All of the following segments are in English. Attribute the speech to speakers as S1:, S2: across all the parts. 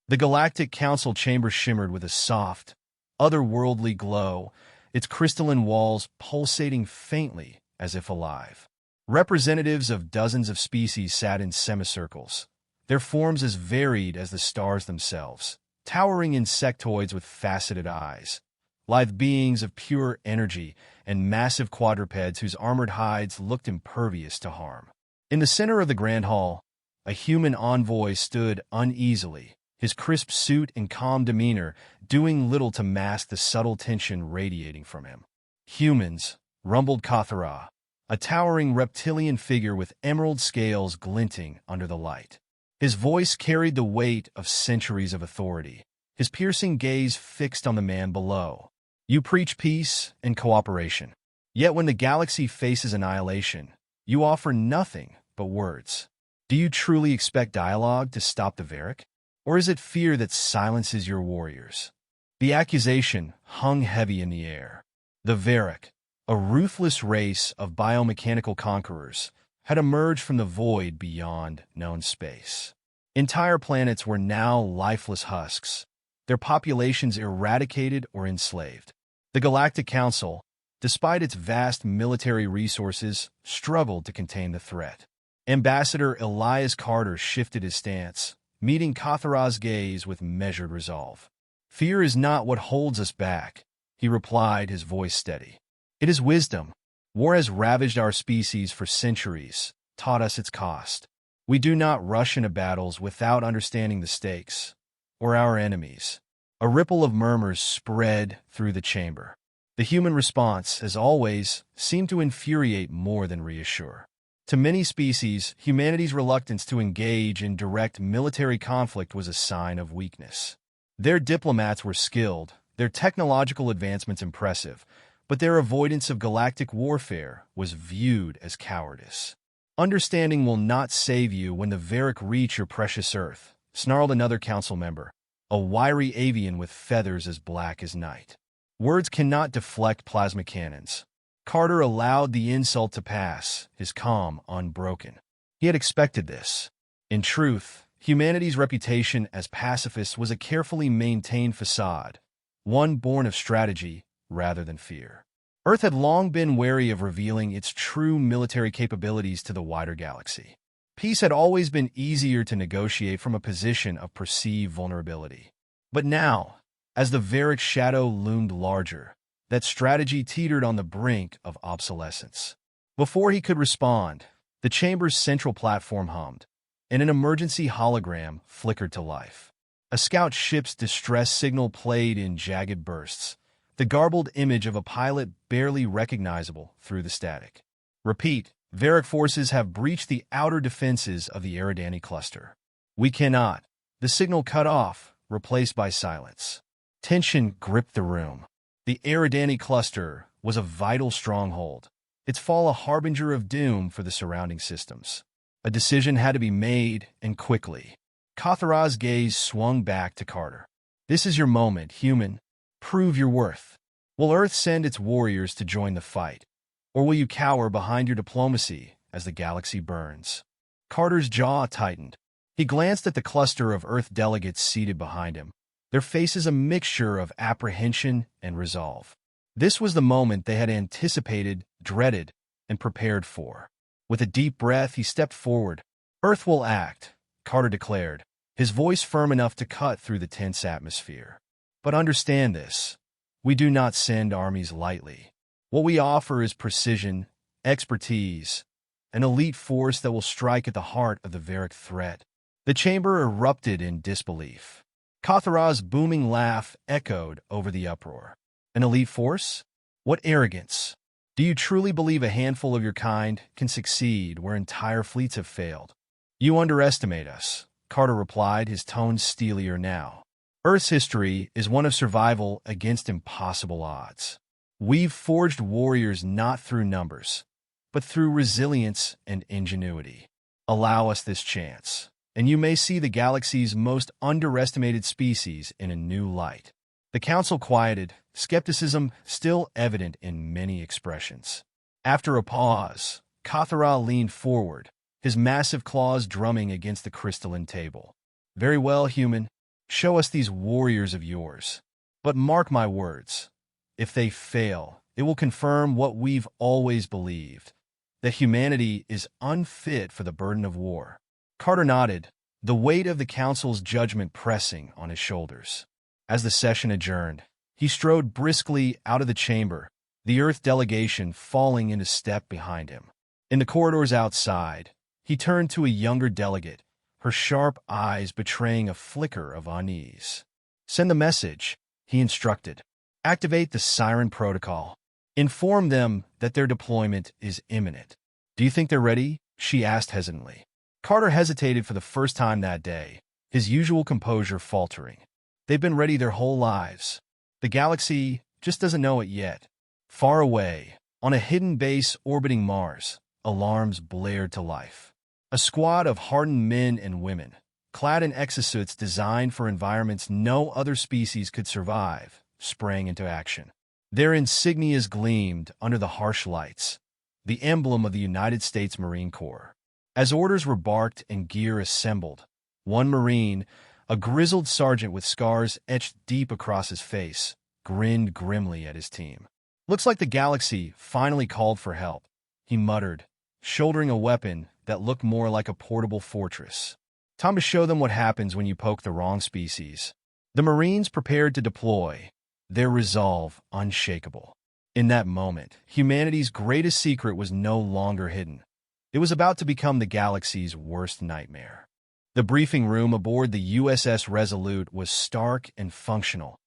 S1: The Galactic Council chamber shimmered with a soft, otherworldly glow, its crystalline walls pulsating faintly as if alive. Representatives of dozens of species sat in semicircles, their forms as varied as the stars themselves, towering insectoids with faceted eyes, lithe beings of pure energy, and massive quadrupeds whose armored hides looked impervious to harm. In the center of the Grand Hall, a human envoy stood uneasily, his crisp suit and calm demeanor doing little to mask the subtle tension radiating from him. "Humans," rumbled Kathara, a towering reptilian figure with emerald scales glinting under the light. His voice carried the weight of centuries of authority, his piercing gaze fixed on the man below. "You preach peace and cooperation. Yet when the galaxy faces annihilation, you offer nothing but words. Do you truly expect dialogue to stop the Varric? Or is it fear that silences your warriors?" The accusation hung heavy in the air. The Varric, a ruthless race of biomechanical conquerors, had emerged from the void beyond known space. Entire planets were now lifeless husks, their populations eradicated or enslaved. The Galactic Council, despite its vast military resources, struggled to contain the threat. Ambassador Elias Carter shifted his stance, meeting Kathara's gaze with measured resolve. "Fear is not what holds us back," he replied, his voice steady. "It is wisdom. War has ravaged our species for centuries, taught us its cost. We do not rush into battles without understanding the stakes, or our enemies." A ripple of murmurs spread through the chamber. The human response, as always, seemed to infuriate more than reassure. To many species, humanity's reluctance to engage in direct military conflict was a sign of weakness. Their diplomats were skilled, their technological advancements impressive, but their avoidance of galactic warfare was viewed as cowardice. "Understanding will not save you when the Varric reach your precious Earth," snarled another council member, a wiry avian with feathers as black as night. "Words cannot deflect plasma cannons." Carter allowed the insult to pass, his calm unbroken. He had expected this. In truth, humanity's reputation as pacifists was a carefully maintained facade, one born of strategy rather than fear. Earth had long been wary of revealing its true military capabilities to the wider galaxy. Peace had always been easier to negotiate from a position of perceived vulnerability. But now, as the Varric shadow loomed larger, that strategy teetered on the brink of obsolescence. Before he could respond, the chamber's central platform hummed, and an emergency hologram flickered to life. A scout ship's distress signal played in jagged bursts, the garbled image of a pilot barely recognizable through the static. "Repeat, Varric forces have breached the outer defenses of the Eridani cluster. We cannot." The signal cut off, replaced by silence. Tension gripped the room. The Eridani cluster was a vital stronghold, its fall a harbinger of doom for the surrounding systems. A decision had to be made, and quickly. Kathara's gaze swung back to Carter. "This is your moment, human. Prove your worth. Will Earth send its warriors to join the fight? Or will you cower behind your diplomacy as the galaxy burns?" Carter's jaw tightened. He glanced at the cluster of Earth delegates seated behind him, their faces a mixture of apprehension and resolve. This was the moment they had anticipated, dreaded, and prepared for. With a deep breath, he stepped forward. "Earth will act," Carter declared, his voice firm enough to cut through the tense atmosphere. "But understand this. We do not send armies lightly. What we offer is precision, expertise, an elite force that will strike at the heart of the Varric threat." The chamber erupted in disbelief. Kathara's booming laugh echoed over the uproar. "An elite force? What arrogance! Do you truly believe a handful of your kind can succeed where entire fleets have failed?" "You underestimate us," Carter replied, his tone steelier now. "Earth's history is one of survival against impossible odds. We've forged warriors not through numbers, but through resilience and ingenuity. Allow us this chance, and you may see the galaxy's most underestimated species in a new light." The council quieted, skepticism still evident in many expressions. After a pause, Kathara leaned forward, his massive claws drumming against the crystalline table. "Very well, human. Show us these warriors of yours. But mark my words, if they fail, it will confirm what we've always believed, that humanity is unfit for the burden of war. Carter nodded, the weight of the council's judgment pressing on his shoulders. As the session adjourned, he strode briskly out of the chamber, the Earth delegation falling into step behind him. In the corridors outside, he turned to a younger delegate, her sharp eyes betraying a flicker of unease. Send the message, he instructed. Activate the siren protocol. Inform them that their deployment is imminent. Do you think they're ready? She asked hesitantly. Carter hesitated for the first time that day, his usual composure faltering. They've been ready their whole lives. The galaxy just doesn't know it yet. Far away, on a hidden base orbiting Mars, alarms blared to life. A squad of hardened men and women, clad in exosuits designed for environments no other species could survive, sprang into action. Their insignias gleamed under the harsh lights, the emblem of the United States Marine Corps. As orders were barked and gear assembled, one Marine, a grizzled sergeant with scars etched deep across his face, grinned grimly at his team. Looks like the galaxy finally called for help, he muttered, shouldering a weapon that looked more like a portable fortress. Time to show them what happens when you poke the wrong species. The Marines prepared to deploy, their resolve unshakable. In that moment, humanity's greatest secret was no longer hidden. It was about to become the galaxy's worst nightmare. The briefing room aboard the USS Resolute was stark and functional,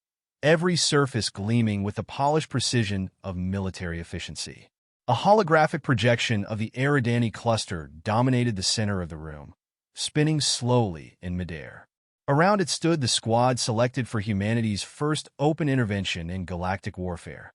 S1: every surface gleaming with the polished precision of military efficiency. A holographic projection of the Eridani cluster dominated the center of the room, spinning slowly in midair. Around it stood the squad selected for humanity's first open intervention in galactic warfare.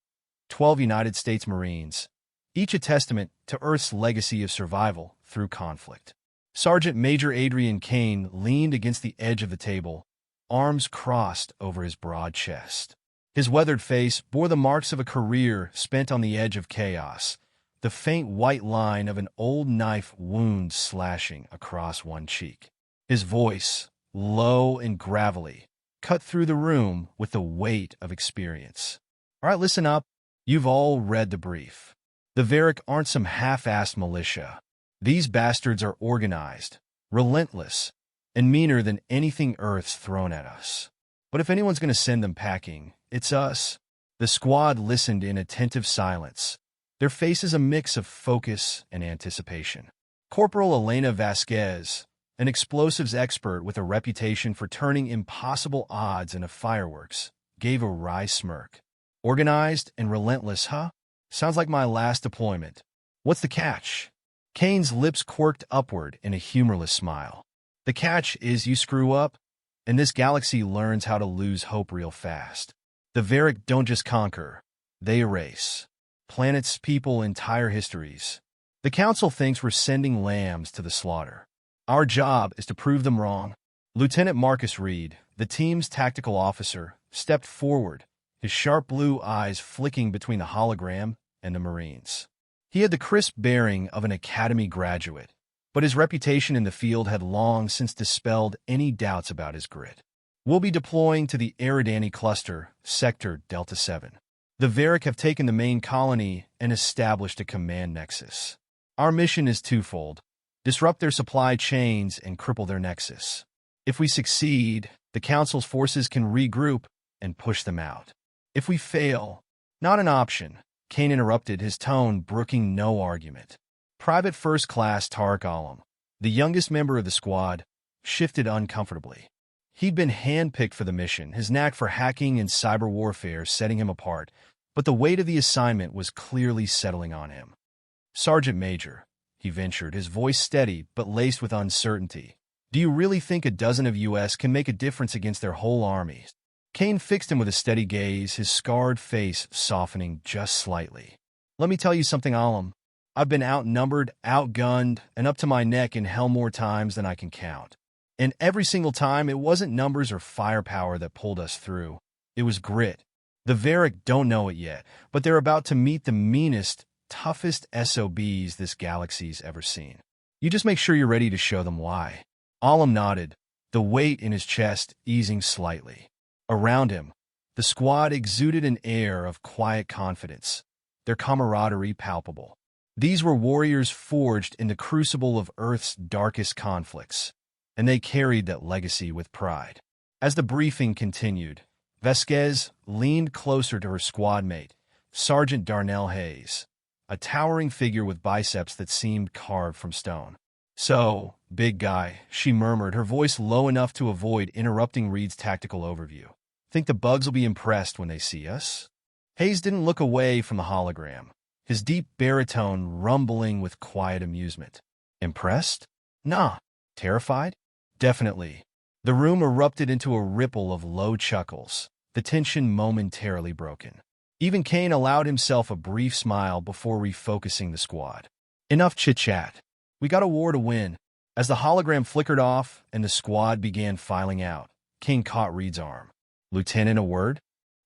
S1: 12 United States Marines, each a testament to Earth's legacy of survival through conflict. Sergeant Major Adrian Kane leaned against the edge of the table, arms crossed over his broad chest. His weathered face bore the marks of a career spent on the edge of chaos, the faint white line of an old knife wound slashing across one cheek. His voice, low and gravelly, cut through the room with the weight of experience. All right, listen up. You've all read the brief. The Varric aren't some half-assed militia. These bastards are organized, relentless, and meaner than anything Earth's thrown at us. But if anyone's going to send them packing, it's us. The squad listened in attentive silence, their faces a mix of focus and anticipation. Corporal Elena Vasquez, an explosives expert with a reputation for turning impossible odds into fireworks, gave a wry smirk. Organized and relentless, huh? Sounds like my last deployment. What's the catch? Kane's lips quirked upward in a humorless smile. The catch is you screw up, and this galaxy learns how to lose hope real fast. The Varric don't just conquer, they erase. Planets, people, entire histories. The Council thinks we're sending lambs to the slaughter. Our job is to prove them wrong. Lieutenant Marcus Reed, the team's tactical officer, stepped forward, his sharp blue eyes flicking between the hologram and the Marines. He had the crisp bearing of an academy graduate, but his reputation in the field had long since dispelled any doubts about his grit. We'll be deploying to the Eridani cluster, Sector Delta 7. The Varric have taken the main colony and established a command nexus. Our mission is twofold: disrupt their supply chains and cripple their nexus. If we succeed, the Council's forces can regroup and push them out. If we fail, not an option, Kane interrupted, his tone brooking no argument. Private First Class Tarek Alam, the youngest member of the squad, shifted uncomfortably. He'd been handpicked for the mission, his knack for hacking and cyber warfare setting him apart, but the weight of the assignment was clearly settling on him. Sergeant Major, he ventured, his voice steady but laced with uncertainty. Do you really think a dozen of US can make a difference against their whole armies? Kane fixed him with a steady gaze, his scarred face softening just slightly. Let me tell you something, Alam. I've been outnumbered, outgunned, and up to my neck in hell more times than I can count. And every single time, it wasn't numbers or firepower that pulled us through. It was grit. The Varric don't know it yet, but they're about to meet the meanest, toughest SOBs this galaxy's ever seen. You just make sure you're ready to show them why. Alam nodded, the weight in his chest easing slightly. Around him, the squad exuded an air of quiet confidence, their camaraderie palpable. These were warriors forged in the crucible of Earth's darkest conflicts, and they carried that legacy with pride. As the briefing continued, Vasquez leaned closer to her squad mate, Sergeant Darnell Hayes, a towering figure with biceps that seemed carved from stone. "So, big guy," she murmured, her voice low enough to avoid interrupting Reed's tactical overview. "Think the bugs will be impressed when they see us?" Hayes didn't look away from the hologram, his deep baritone rumbling with quiet amusement. "Impressed? Nah. Terrified? Definitely." The room erupted into a ripple of low chuckles, the tension momentarily broken. Even Kane allowed himself a brief smile before refocusing the squad. "Enough chit-chat. We got a war to win." As the hologram flickered off and the squad began filing out, Kane caught Reed's arm. "Lieutenant, a word?"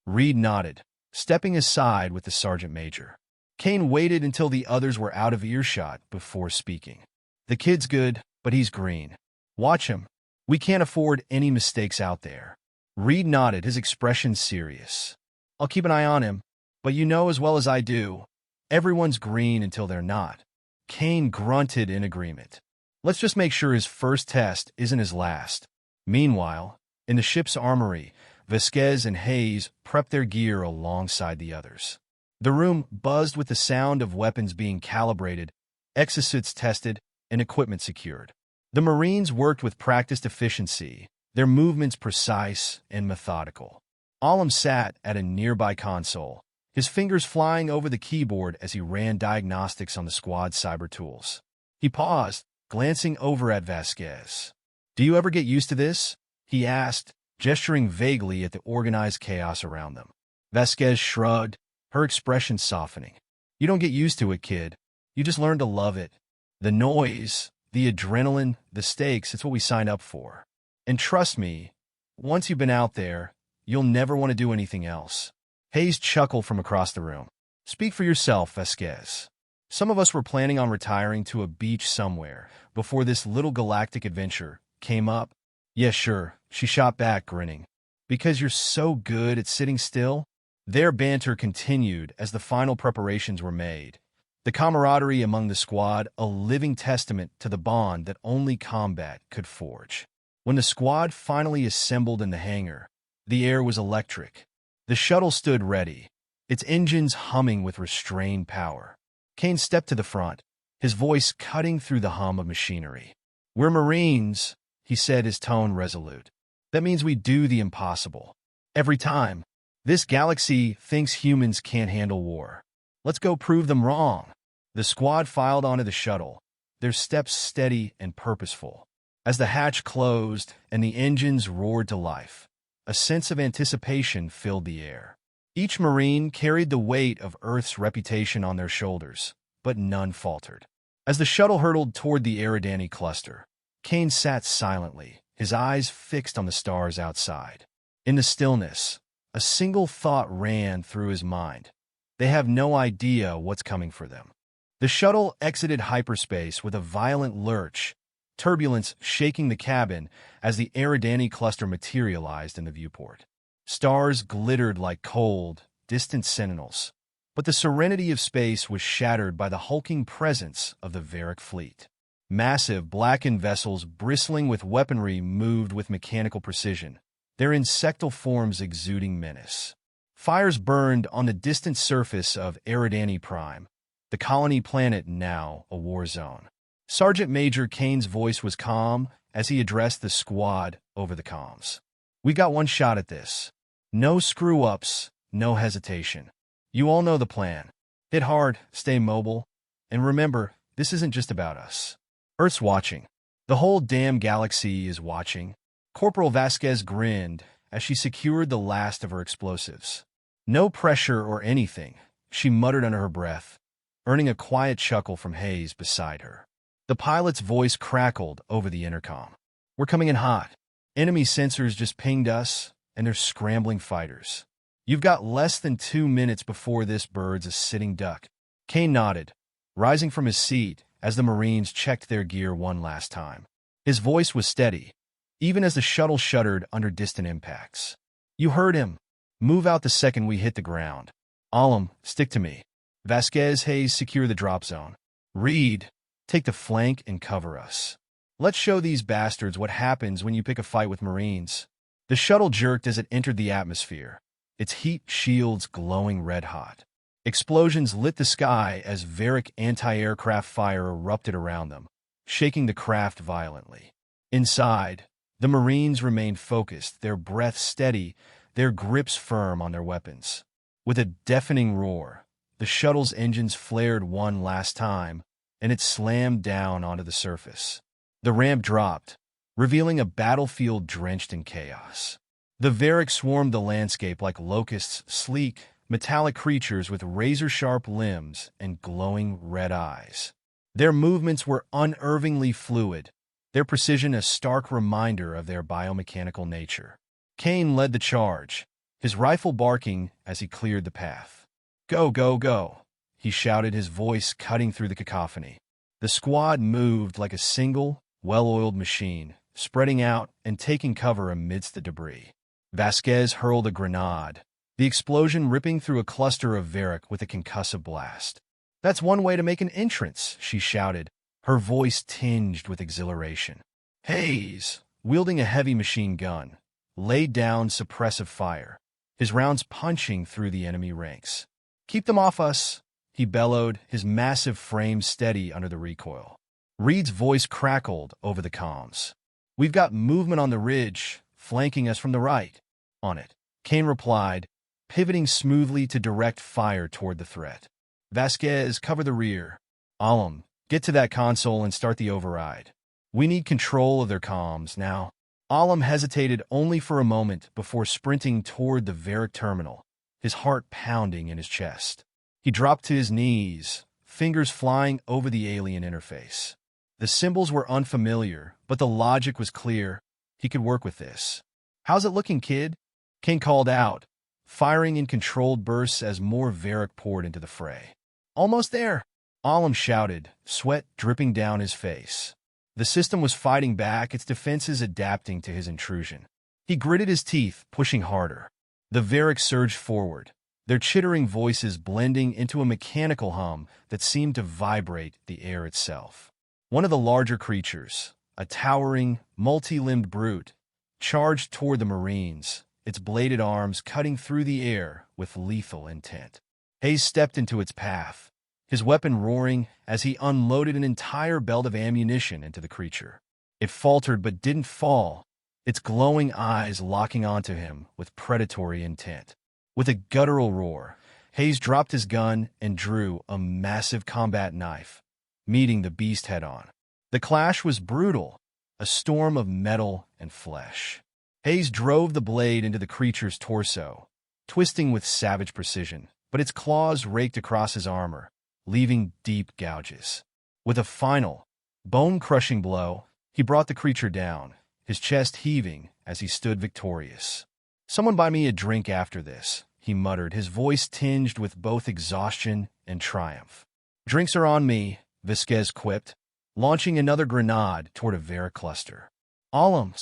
S1: Reed nodded, stepping aside with the sergeant major. Kane waited until the others were out of earshot before speaking. "The kid's good, but he's green. Watch him. We can't afford any mistakes out there." Reed nodded, his expression serious. "I'll keep an eye on him, but you know as well as I do, everyone's green until they're not." Kane grunted in agreement. "Let's just make sure his first test isn't his last." Meanwhile, in the ship's armory, Vasquez and Hayes prepped their gear alongside the others. The room buzzed with the sound of weapons being calibrated, exosuits tested, and equipment secured. The Marines worked with practiced efficiency, their movements precise and methodical. Alam sat at a nearby console, his fingers flying over the keyboard as he ran diagnostics on the squad's cyber tools. He paused, glancing over at Vasquez. "Do you ever get used to this?" he asked, gesturing vaguely at the organized chaos around them. Vasquez shrugged, her expression softening. "You don't get used to it, kid. You just learn to love it. The noise, the adrenaline, the stakes, it's what we signed up for. And trust me, once you've been out there, you'll never want to do anything else." Hayes chuckled from across the room. "Speak for yourself, Vasquez. Some of us were planning on retiring to a beach somewhere before this little galactic adventure came up." "Yeah, sure," she shot back, grinning. "Because you're so good at sitting still?" Their banter continued as the final preparations were made, the camaraderie among the squad a living testament to the bond that only combat could forge. When the squad finally assembled in the hangar, the air was electric. The shuttle stood ready, its engines humming with restrained power. Kane stepped to the front, his voice cutting through the hum of machinery. "We're Marines," he said, his tone resolute. "That means we do the impossible. Every time. This galaxy thinks humans can't handle war. Let's go prove them wrong." The squad filed onto the shuttle, their steps steady and purposeful. As the hatch closed and the engines roared to life, a sense of anticipation filled the air. Each Marine carried the weight of Earth's reputation on their shoulders, but none faltered. As the shuttle hurtled toward the Eridani cluster, Kane sat silently, his eyes fixed on the stars outside. In the stillness, a single thought ran through his mind. They have no idea what's coming for them. The shuttle exited hyperspace with a violent lurch, turbulence shaking the cabin as the Eridani cluster materialized in the viewport. Stars glittered like cold, distant sentinels, but the serenity of space was shattered by the hulking presence of the Varric fleet. Massive, blackened vessels bristling with weaponry moved with mechanical precision, their insectal forms exuding menace. Fires burned on the distant surface of Eridani Prime, the colony planet now a war zone. Sergeant Major Kane's voice was calm as he addressed the squad over the comms. "We got one shot at this. No screw-ups, no hesitation. You all know the plan. Hit hard, stay mobile, and remember, this isn't just about us. Earth's watching. The whole damn galaxy is watching." Corporal Vasquez grinned as she secured the last of her explosives. "No pressure or anything," she muttered under her breath, earning a quiet chuckle from Hayes beside her. The pilot's voice crackled over the intercom. "We're coming in hot. Enemy sensors just pinged us, and they're scrambling fighters. You've got less than 2 minutes before this bird's a sitting duck." Kane nodded, rising from his seat as the Marines checked their gear one last time. His voice was steady. even as the shuttle shuddered under distant impacts. You heard him. Move out the second we hit the ground. Alam, stick to me. Vasquez, Hayes, secure the drop zone. Reed, take the flank and cover us. Let's show these bastards what happens when you pick a fight with Marines. The shuttle jerked as it entered the atmosphere, its heat shields glowing red-hot. Explosions lit the sky as Varric anti-aircraft fire erupted around them, shaking the craft violently. Inside, the Marines remained focused, their breath steady, their grips firm on their weapons. With a deafening roar, the shuttle's engines flared one last time, and it slammed down onto the surface. The ramp dropped, revealing a battlefield drenched in chaos. The Varric swarmed the landscape like locusts, sleek, metallic creatures with razor-sharp limbs and glowing red eyes. Their movements were unnervingly fluid, their precision a stark reminder of their biomechanical nature. Kane led the charge, his rifle barking as he cleared the path. Go, go, go, he shouted, his voice cutting through the cacophony. The squad moved like a single, well-oiled machine, spreading out and taking cover amidst the debris. Vasquez hurled a grenade, the explosion ripping through a cluster of Varric with a concussive blast. That's one way to make an entrance, she shouted, her voice tinged with exhilaration. Hayes, wielding a heavy machine gun, laid down suppressive fire, his rounds punching through the enemy ranks. Keep them off us, he bellowed, his massive frame steady under the recoil. Reed's voice crackled over the comms. We've got movement on the ridge, flanking us from the right. On it, Kane replied, pivoting smoothly to direct fire toward the threat. Vasquez, cover the rear. Alam, get to that console and start the override. We need control of their comms now. Alam hesitated only for a moment before sprinting toward the Varric terminal, his heart pounding in his chest. He dropped to his knees, fingers flying over the alien interface. The symbols were unfamiliar, but the logic was clear. He could work with this. How's it looking, kid? Kane called out, firing in controlled bursts as more Varric poured into the fray. Almost there, Alam shouted, sweat dripping down his face. The system was fighting back, its defenses adapting to his intrusion. He gritted his teeth, pushing harder. The Varric surged forward, their chittering voices blending into a mechanical hum that seemed to vibrate the air itself. One of the larger creatures, a towering, multi-limbed brute, charged toward the Marines, its bladed arms cutting through the air with lethal intent. Hayes stepped into its path, his weapon roaring as he unloaded an entire belt of ammunition into the creature. It faltered but didn't fall, its glowing eyes locking onto him with predatory intent. With a guttural roar, Hayes dropped his gun and drew a massive combat knife, meeting the beast head-on. The clash was brutal, a storm of metal and flesh. Hayes drove the blade into the creature's torso, twisting with savage precision, but its claws raked across his armor, leaving deep gouges. With a final, bone-crushing blow, he brought the creature down, his chest heaving as he stood victorious. Someone buy me a drink after this, he muttered, his voice tinged with both exhaustion and triumph. Drinks are on me, Vasquez quipped, launching another grenade toward a Varric cluster. Alam,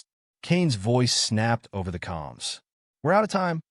S1: Kane's voice snapped over the comms. We're out of time.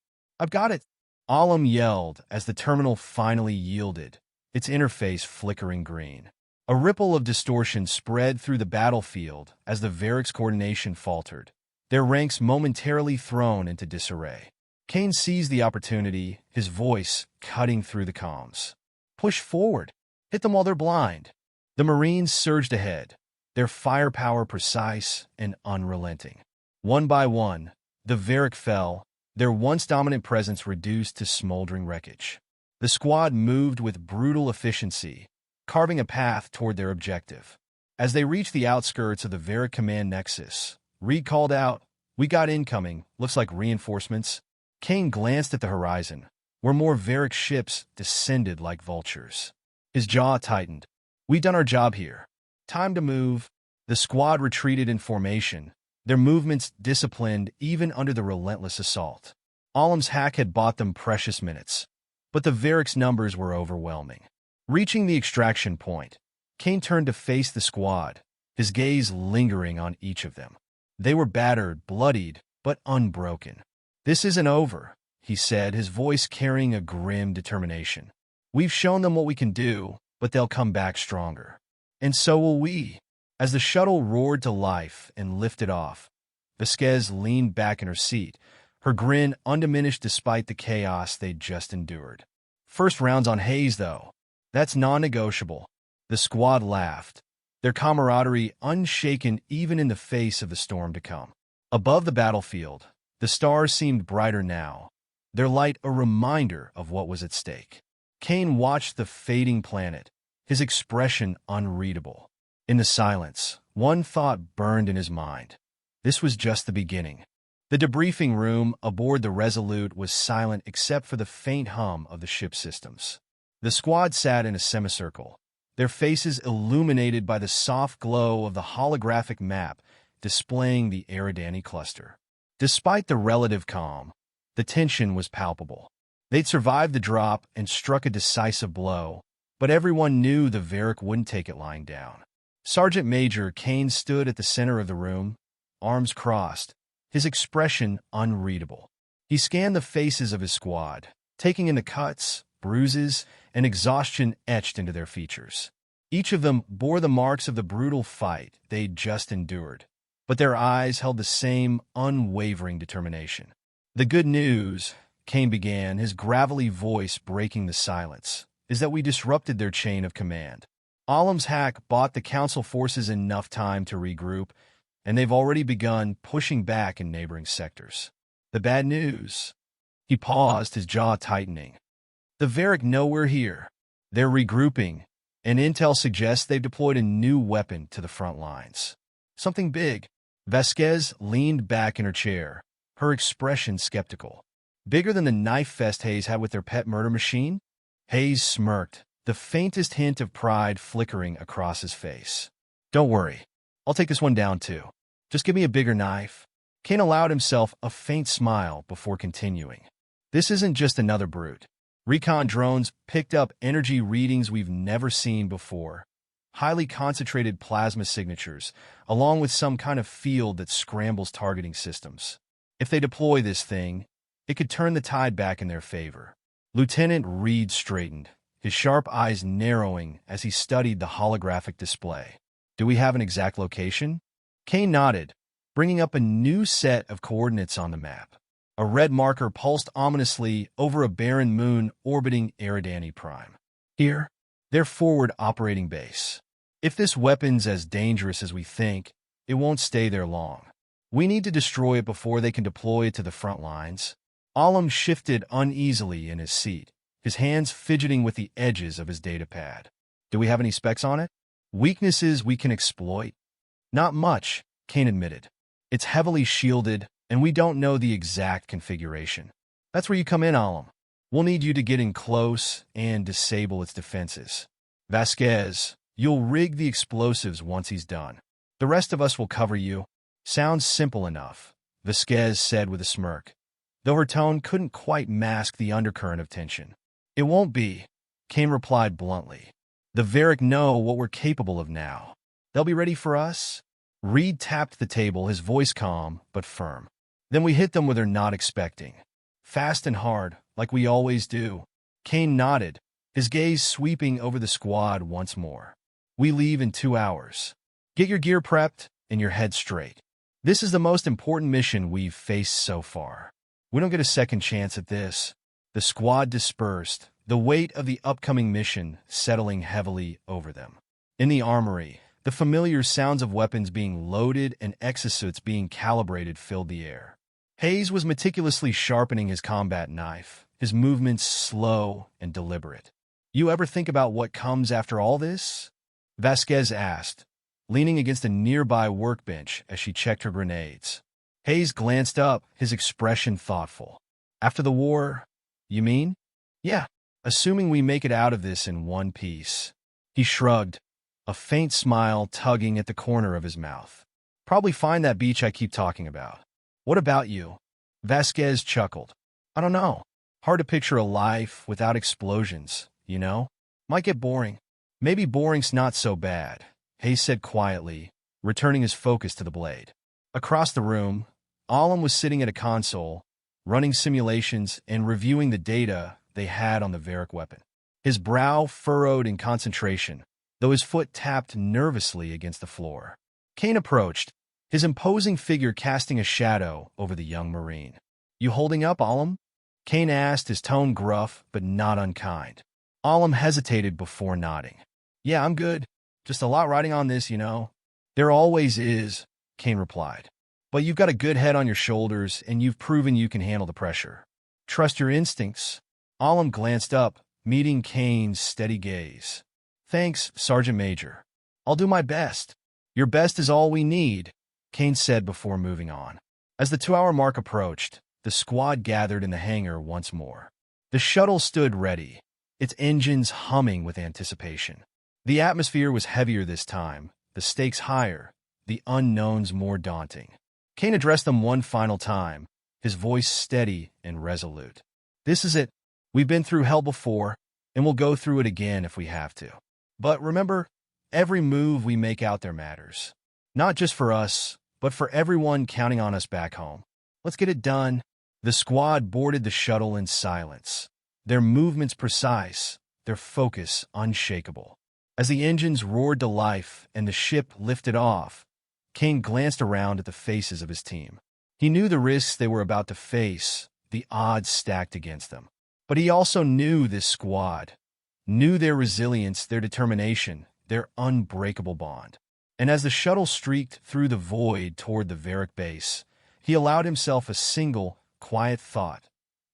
S1: I've got it. Alam yelled as the terminal finally yielded, its interface flickering green. A ripple of distortion spread through the battlefield as the Varric's coordination faltered, their ranks momentarily thrown into disarray. Kane seized the opportunity, his voice cutting through the comms. Push forward. Hit them while they're blind. The Marines surged ahead, their firepower precise and unrelenting. One by one, the Varric fell, their once dominant presence reduced to smoldering wreckage. The squad moved with brutal efficiency, carving a path toward their objective. As they reached the outskirts of the Varric command nexus, Reed called out, We got incoming, looks like reinforcements. Kane glanced at the horizon, where more Varric ships descended like vultures. His jaw tightened. We've done our job here. Time to move. The squad retreated in formation, their movements disciplined even under the relentless assault. Alam's hack had bought them precious minutes, but the Varric's numbers were overwhelming. Reaching the extraction point, Kane turned to face the squad, his gaze lingering on each of them. They were battered, bloodied, but unbroken. "This isn't over," he said, his voice carrying a grim determination. "We've shown them what we can do, but they'll come back stronger. And so will we." As the shuttle roared to life and lifted off, Vasquez leaned back in her seat, her grin undiminished despite the chaos they'd just endured. "First round's on Hayes, though. That's non-negotiable." The squad laughed, their camaraderie unshaken even in the face of the storm to come. Above the battlefield, the stars seemed brighter now, their light a reminder of what was at stake. Kane watched the fading planet, his expression unreadable. In the silence, one thought burned in his mind. This was just the beginning. The debriefing room aboard the Resolute was silent except for the faint hum of the ship's systems. The squad sat in a semicircle, their faces illuminated by the soft glow of the holographic map displaying the Eridani cluster. Despite the relative calm, the tension was palpable. They'd survived the drop and struck a decisive blow, but everyone knew the Varric wouldn't take it lying down. Sergeant Major Kane stood at the center of the room, arms crossed, his expression unreadable. He scanned the faces of his squad, taking in the cuts, bruises, and exhaustion etched into their features. Each of them bore the marks of the brutal fight they'd just endured, but their eyes held the same unwavering determination. "The good news," Kane began, his gravelly voice breaking the silence, "is that we disrupted their chain of command. Alam's hack bought the Council forces enough time to regroup, and they've already begun pushing back in neighboring sectors. The bad news—" He paused, his jaw tightening. "The Varric know we're here. They're regrouping, and intel suggests they've deployed a new weapon to the front lines. Something big." Vasquez leaned back in her chair, her expression skeptical. "Bigger than the knife fest Hayes had with their pet murder machine?" Hayes smirked, the faintest hint of pride flickering across his face. "Don't worry. I'll take this one down too. Just give me a bigger knife." Kane allowed himself a faint smile before continuing. "This isn't just another brute. Recon drones picked up energy readings we've never seen before. Highly concentrated plasma signatures, along with some kind of field that scrambles targeting systems. If they deploy this thing, it could turn the tide back in their favor." Lieutenant Reed straightened, his sharp eyes narrowing as he studied the holographic display. "Do we have an exact location?" Kane nodded, bringing up a new set of coordinates on the map. A red marker pulsed ominously over a barren moon orbiting Eridani Prime. "Here, their forward operating base. If this weapon's as dangerous as we think, it won't stay there long. We need to destroy it before they can deploy it to the front lines." Alam shifted uneasily in his seat, his hands fidgeting with the edges of his datapad. "Do we have any specs on it? Weaknesses we can exploit?" "Not much," Kane admitted. "It's heavily shielded, and we don't know the exact configuration." "That's where you come in, Alam. We'll need you to get in close and disable its defenses. Vasquez, you'll rig the explosives once he's done. The rest of us will cover you." "Sounds simple enough," Vasquez said with a smirk, though her tone couldn't quite mask the undercurrent of tension. "It won't be," Kane replied bluntly. "The Varric know what we're capable of now. They'll be ready for us." Reed tapped the table, his voice calm but firm. "Then we hit them where they're not expecting. Fast and hard, like we always do." Kane nodded, his gaze sweeping over the squad once more. "We leave in 2 hours. Get your gear prepped and your head straight. This is the most important mission we've faced so far. We don't get a second chance at this." The squad dispersed, the weight of the upcoming mission settling heavily over them. In the armory, the familiar sounds of weapons being loaded and exosuits being calibrated filled the air. Hayes was meticulously sharpening his combat knife, his movements slow and deliberate. "You ever think about what comes after all this?" Vasquez asked, leaning against a nearby workbench as she checked her grenades. Hayes glanced up, his expression thoughtful. "After the war, you mean?" "Yeah, assuming we make it out of this in one piece." He shrugged, a faint smile tugging at the corner of his mouth. "Probably find that beach I keep talking about." "What about you?" Vasquez chuckled. "I don't know. Hard to picture a life without explosions, you know? Might get boring." "Maybe boring's not so bad," Hayes said quietly, returning his focus to the blade. Across the room, Alam was sitting at a console, running simulations and reviewing the data they had on the Varric weapon. His brow furrowed in concentration, though his foot tapped nervously against the floor. Kane approached, his imposing figure casting a shadow over the young Marine. "You holding up, Alam?" Kane asked, his tone gruff but not unkind. Alam hesitated before nodding. "Yeah, I'm good. Just a lot riding on this, you know." "There always is," Kane replied. "But you've got a good head on your shoulders, and you've proven you can handle the pressure. Trust your instincts." Alam glanced up, meeting Kane's steady gaze. "Thanks, Sergeant Major. I'll do my best." "Your best is all we need," Kane said before moving on. As the 2-hour mark approached, the squad gathered in the hangar once more. The shuttle stood ready, its engines humming with anticipation. The atmosphere was heavier this time, the stakes higher, the unknowns more daunting. Kane addressed them one final time, his voice steady and resolute. "This is it. We've been through hell before, and we'll go through it again if we have to. But remember, every move we make out there matters. Not just for us, but for everyone counting on us back home. Let's get it done." The squad boarded the shuttle in silence, their movements precise, their focus unshakable. As the engines roared to life and the ship lifted off, Kane glanced around at the faces of his team. He knew the risks they were about to face, the odds stacked against them. But he also knew this squad, knew their resilience, their determination, their unbreakable bond. And as the shuttle streaked through the void toward the Varric base, he allowed himself a single, quiet thought.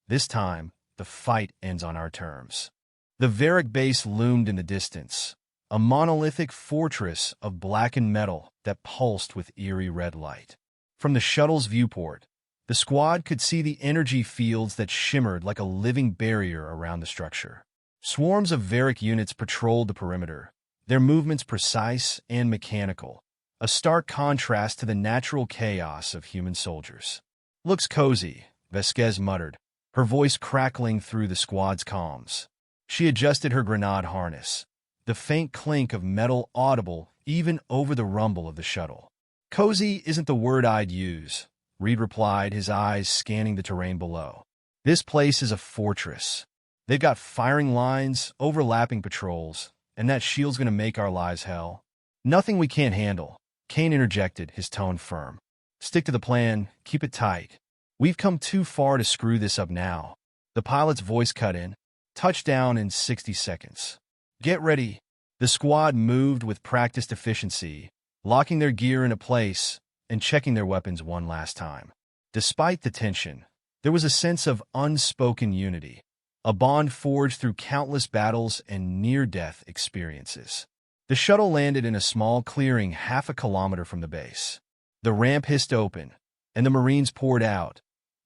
S1: This time, the fight ends on our terms. The Varric base loomed in the distance, a monolithic fortress of blackened metal that pulsed with eerie red light. From the shuttle's viewport, the squad could see the energy fields that shimmered like a living barrier around the structure. Swarms of Varric units patrolled the perimeter, their movements precise and mechanical, a stark contrast to the natural chaos of human soldiers. "Looks cozy," Vasquez muttered, her voice crackling through the squad's comms. She adjusted her grenade harness, the faint clink of metal audible even over the rumble of the shuttle. "Cozy isn't the word I'd use," Reed replied, his eyes scanning the terrain below. "This place is a fortress. They've got firing lines, overlapping patrols, and that shield's gonna make our lives hell." "Nothing we can't handle," Kane interjected, his tone firm. "Stick to the plan, keep it tight. We've come too far to screw this up now." The pilot's voice cut in. "Touchdown in 60 seconds. Get ready." The squad moved with practiced efficiency, locking their gear into place and checking their weapons one last time. Despite the tension, there was a sense of unspoken unity, a bond forged through countless battles and near-death experiences. The shuttle landed in a small clearing half a kilometer from the base. The ramp hissed open, and the Marines poured out,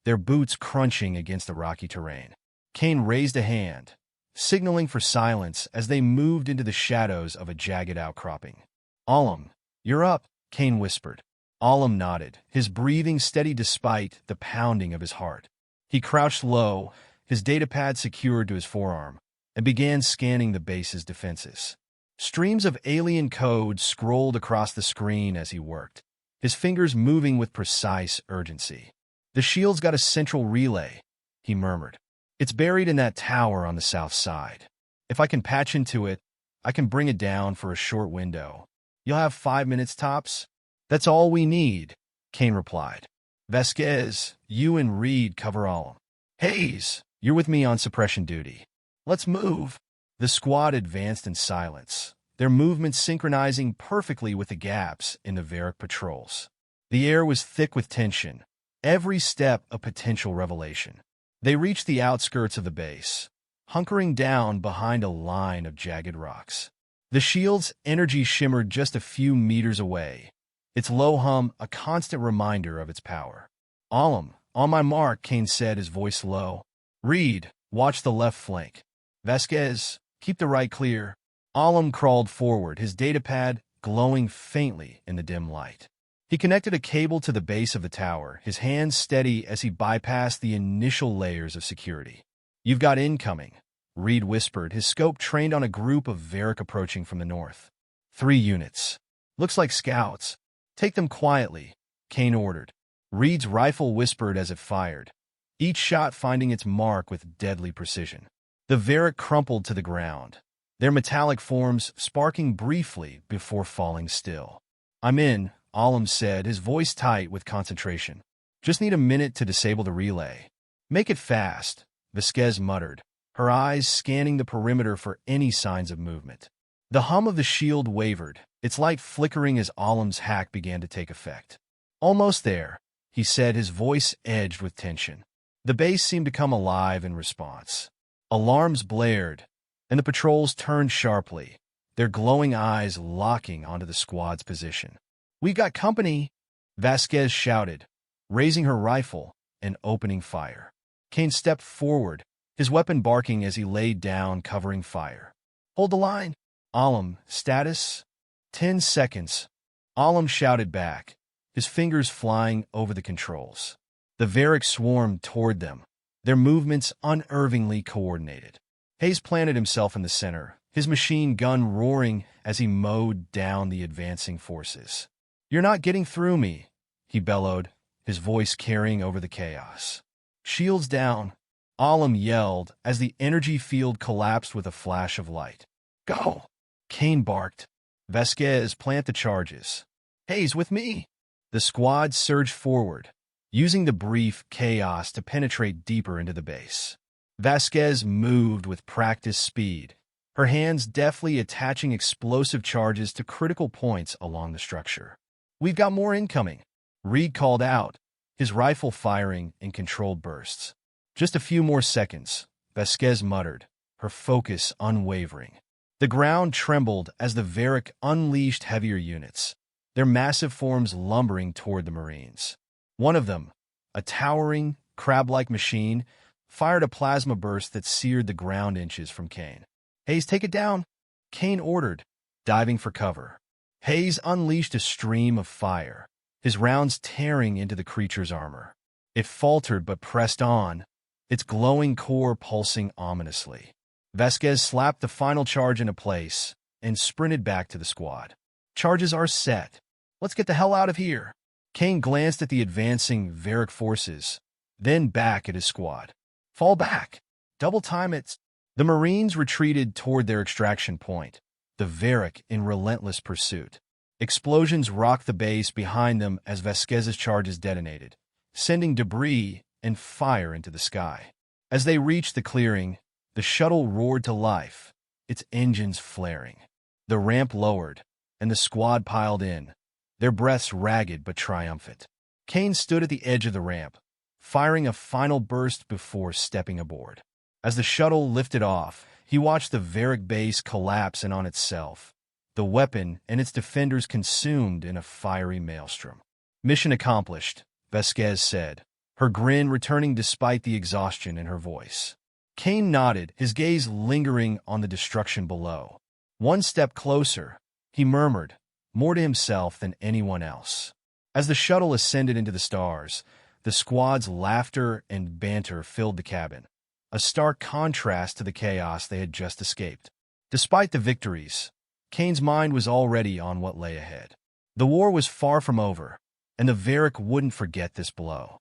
S1: their boots crunching against the rocky terrain. Kane raised a hand, signaling for silence as they moved into the shadows of a jagged outcropping. "Alam, you're up," Kane whispered. Alam nodded, his breathing steady despite the pounding of his heart. He crouched low, his datapad secured to his forearm, and began scanning the base's defenses. Streams of alien code scrolled across the screen as he worked, his fingers moving with precise urgency. "The shield's got a central relay," he murmured. "It's buried in that tower on the south side. If I can patch into it, I can bring it down for a short window. You'll have 5 minutes tops?" "That's all we need," Kane replied. "Vasquez, you and Reed cover all. Hayes, you're with me on suppression duty. Let's move." The squad advanced in silence, their movements synchronizing perfectly with the gaps in the Varric patrols. The air was thick with tension, every step a potential revelation. They reached the outskirts of the base, hunkering down behind a line of jagged rocks. The shield's energy shimmered just a few meters away, its low hum a constant reminder of its power. "Alam, on my mark," Kane said, his voice low. "Reed, watch the left flank. Vasquez, keep the right clear." Alam crawled forward, his datapad glowing faintly in the dim light. He connected a cable to the base of the tower, his hands steady as he bypassed the initial layers of security. "You've got incoming," Reed whispered, his scope trained on a group of Varric approaching from the north. 3 units. "Looks like scouts. Take them quietly. Kane ordered. Reed's rifle whispered as it fired, each shot finding its mark with deadly precision. The Varric crumpled to the ground, their metallic forms sparking briefly before falling still. "I'm in," Olam said, his voice tight with concentration. "Just need a minute to disable the relay." "Make it fast," Vasquez muttered, her eyes scanning the perimeter for any signs of movement. The hum of the shield wavered, its light flickering as Olam's hack began to take effect. "Almost there," he said, his voice edged with tension. The base seemed to come alive in response. Alarms blared, and the patrols turned sharply, their glowing eyes locking onto the squad's position. "We've got company," Vasquez shouted, raising her rifle and opening fire. Kane stepped forward, his weapon barking as he laid down, covering fire. "Hold the line." "Olam, status?" 10 seconds. Olam shouted back, his fingers flying over the controls. The Varric swarmed toward them, their movements unerringly coordinated. Hayes planted himself in the center, his machine gun roaring as he mowed down the advancing forces. "You're not getting through me," he bellowed, his voice carrying over the chaos. "Shields down," Olam yelled as the energy field collapsed with a flash of light. "Go!" Kane barked. "Vasquez, plant the charges." "Hayes, with me!" The squad surged forward, using the brief chaos to penetrate deeper into the base. Vasquez moved with practiced speed, her hands deftly attaching explosive charges to critical points along the structure. "We've got more incoming," Reed called out, his rifle firing in controlled bursts. "Just a few more seconds," Vasquez muttered, her focus unwavering. The ground trembled as the Varric unleashed heavier units, their massive forms lumbering toward the Marines. One of them, a towering, crab-like machine, fired a plasma burst that seared the ground inches from Kane. "Hayes, take it down," Kane ordered, diving for cover. Hayes unleashed a stream of fire, his rounds tearing into the creature's armor. It faltered but pressed on, its glowing core pulsing ominously. Vasquez slapped the final charge into place and sprinted back to the squad. "Charges are set. Let's get the hell out of here." Kane glanced at the advancing Varric forces, then back at his squad. "Fall back. Double time it." The Marines retreated toward their extraction point, the Varric in relentless pursuit. Explosions rocked the base behind them as Vasquez's charges detonated, sending debris and fire into the sky. As they reached the clearing, the shuttle roared to life, its engines flaring. The ramp lowered, and the squad piled in, their breaths ragged but triumphant. Kane stood at the edge of the ramp, firing a final burst before stepping aboard. As the shuttle lifted off, he watched the Varric base collapse in on itself, the weapon and its defenders consumed in a fiery maelstrom. "Mission accomplished," Vasquez said, her grin returning despite the exhaustion in her voice. Kane nodded, his gaze lingering on the destruction below. "One step closer," he murmured, more to himself than anyone else. As the shuttle ascended into the stars, the squad's laughter and banter filled the cabin, a stark contrast to the chaos they had just escaped. Despite the victories, Kane's mind was already on what lay ahead. The war was far from over, and the Varric wouldn't forget this blow.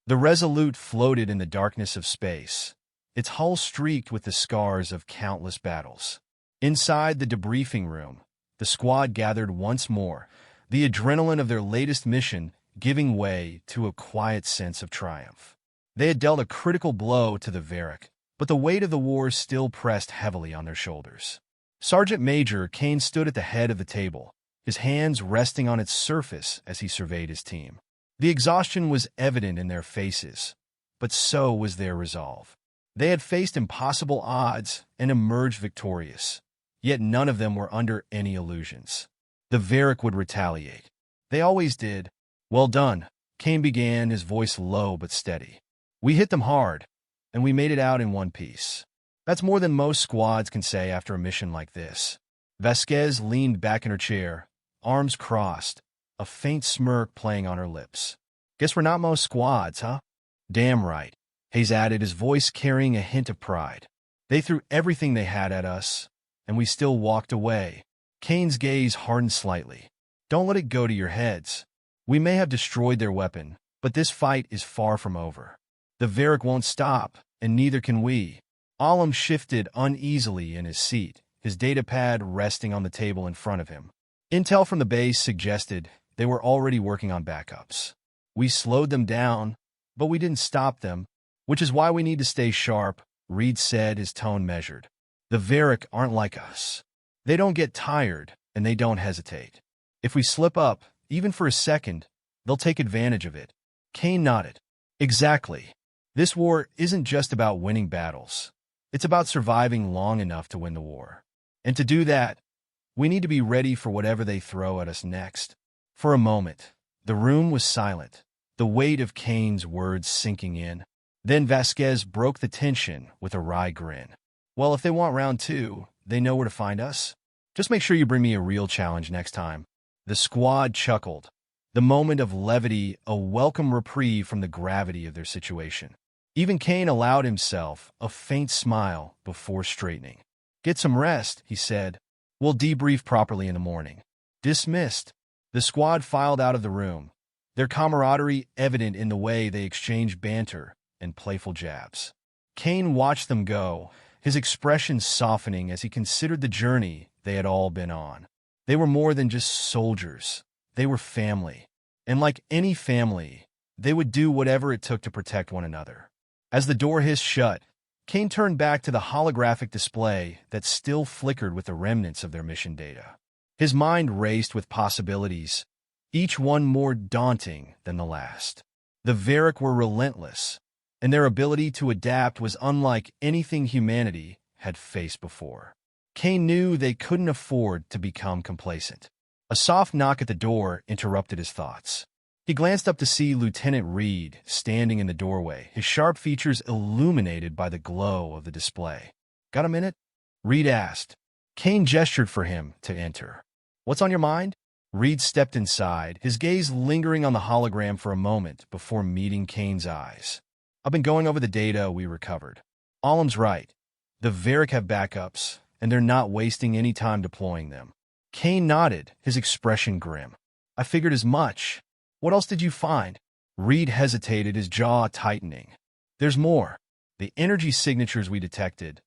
S1: The Resolute floated in the darkness of space, its hull streaked with the scars of countless battles. Inside the debriefing room, the squad gathered once more, the adrenaline of their latest mission giving way to a quiet sense of triumph. They had dealt a critical blow to the Varric, but the weight of the war still pressed heavily on their shoulders. Sergeant Major Kane stood at the head of the table, his hands resting on its surface as he surveyed his team. The exhaustion was evident in their faces, but so was their resolve. They had faced impossible odds and emerged victorious, yet none of them were under any illusions. The Varric would retaliate. They always did. "Well done," Kane began, his voice low but steady. "We hit them hard, and we made it out in one piece. That's more than most squads can say after a mission like this." Vasquez leaned back in her chair, arms crossed, a faint smirk playing on her lips. "Guess we're not most squads, huh?" "Damn right," Hayes added, his voice carrying a hint of pride. "They threw everything they had at us, and we still walked away." Kane's gaze hardened slightly. "Don't let it go to your heads." We may have destroyed their weapon, but this fight is far from over. The Varric won't stop, and neither can we. Olam shifted uneasily in his seat, his datapad resting on the table in front of him. Intel from the base suggested they were already working on backups. We slowed them down, but we didn't stop them, which is why we need to stay sharp, Reed said, his tone measured. The Varric aren't like us. They don't get tired, and they don't hesitate. If we slip up, even for a second, they'll take advantage of it. Kane nodded. Exactly. This war isn't just about winning battles. It's about surviving long enough to win the war. And to do that, we need to be ready for whatever they throw at us next. For a moment, the room was silent, the weight of Kane's words sinking in. Then Vasquez broke the tension with a wry grin. Well, if they want round two, they know where to find us. Just make sure you bring me a real challenge next time. The squad chuckled, the moment of levity a welcome reprieve from the gravity of their situation. Even Kane allowed himself a faint smile before straightening. Get some rest, he said. We'll debrief properly in the morning. Dismissed. The squad filed out of the room, their camaraderie evident in the way they exchanged banter and playful jabs. Kane watched them go, his expression softening as he considered the journey they had all been on. They were more than just soldiers. They were family. And like any family, they would do whatever it took to protect one another. As the door hissed shut, Kane turned back to the holographic display that still flickered with the remnants of their mission data. His mind raced with possibilities, each one more daunting than the last. The Varric were relentless, and their ability to adapt was unlike anything humanity had faced before. Kane knew they couldn't afford to become complacent. A soft knock at the door interrupted his thoughts. He glanced up to see Lieutenant Reed standing in the doorway, his sharp features illuminated by the glow of the display. Got a minute? Reed asked. Kane gestured for him to enter. What's on your mind? Reed stepped inside, his gaze lingering on the hologram for a moment before meeting Kane's eyes. I've been going over the data we recovered. Olam's right. The Varric have backups, and they're not wasting any time deploying them. Kane nodded, his expression grim. I figured as much. What else did you find? Reed hesitated, his jaw tightening. There's more. The energy signatures we detected,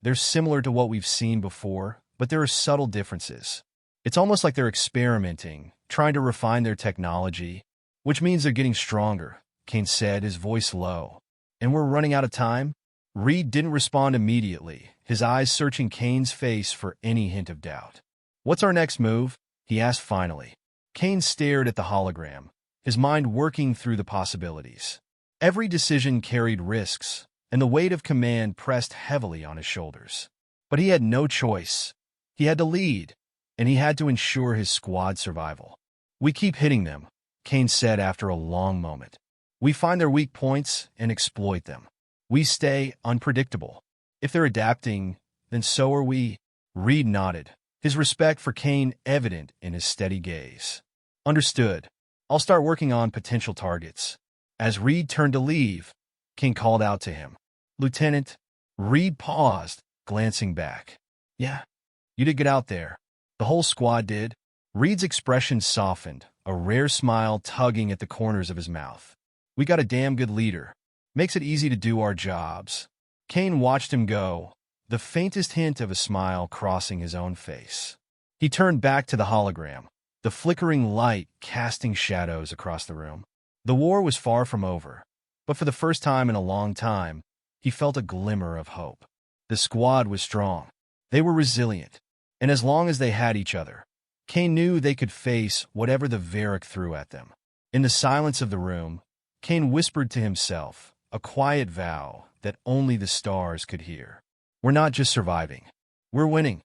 S1: they're similar to what we've seen before, but there are subtle differences. It's almost like they're experimenting, trying to refine their technology, which means they're getting stronger, Kane said, his voice low. And we're running out of time? Reed didn't respond immediately, his eyes searching Kane's face for any hint of doubt. What's our next move? He asked finally. Kane stared at the hologram, his mind working through the possibilities. Every decision carried risks, and the weight of command pressed heavily on his shoulders. But he had no choice. He had to lead, and he had to ensure his squad's survival. We keep hitting them, Kane said after a long moment. We find their weak points and exploit them. We stay unpredictable. If they're adapting, then so are we. Reed nodded, his respect for Kane evident in his steady gaze. Understood. I'll start working on potential targets. As Reed turned to leave, Kane called out to him. Lieutenant. Reed paused, glancing back. Yeah, you did get out there. The whole squad did. Reed's expression softened, a rare smile tugging at the corners of his mouth. We got a damn good leader. Makes it easy to do our jobs. Kane watched him go, the faintest hint of a smile crossing his own face. He turned back to the hologram, the flickering light casting shadows across the room. The war was far from over, but for the first time in a long time, he felt a glimmer of hope. The squad was strong. They were resilient, and as long as they had each other, Kane knew they could face whatever the Varric threw at them. In the silence of the room, Kane whispered to himself, a quiet vow that only the stars could hear. We're not just surviving. We're winning.